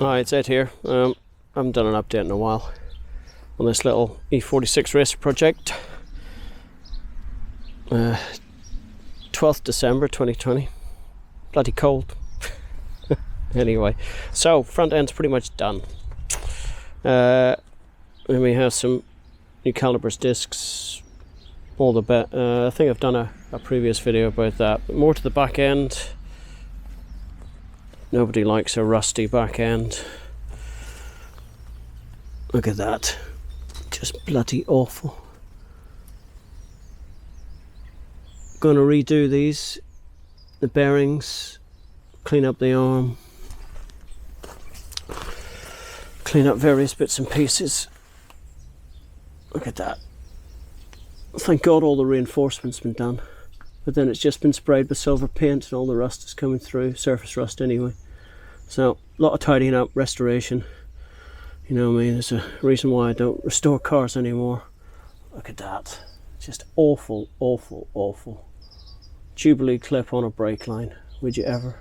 Hi, it's Ed here. I haven't done an update in a while on this little e46 racer project. 12th December 2020. Bloody cold. Anyway, so front end's pretty much done. Then we have some new calipers, discs, all the bit. I think I've done a previous video about that. But more to the back end. Nobody likes a rusty back end. Look at that. Just bloody awful. Gonna redo these, the bearings, clean up the arm, clean up various bits and pieces. Look at that. Thank God all the reinforcement's been done. But then it's just been sprayed with silver paint and all the rust is coming through, surface rust anyway. So, a lot of tidying up, restoration. You know what I mean? There's a reason why I don't restore cars anymore. Look at that. Just awful, awful, awful. Jubilee clip on a brake line. Would you ever?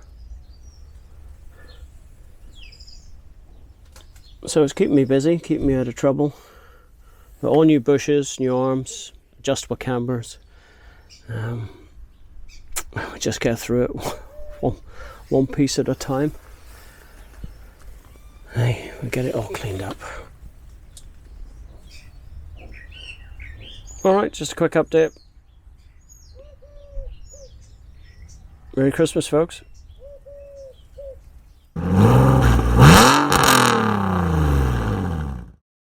So it's keeping me busy, keeping me out of trouble. But all new bushes, new arms, adjustable cambers. We just get through it one piece at a time. Hey, we get it all cleaned up. Alright, just a quick update. Merry Christmas, folks.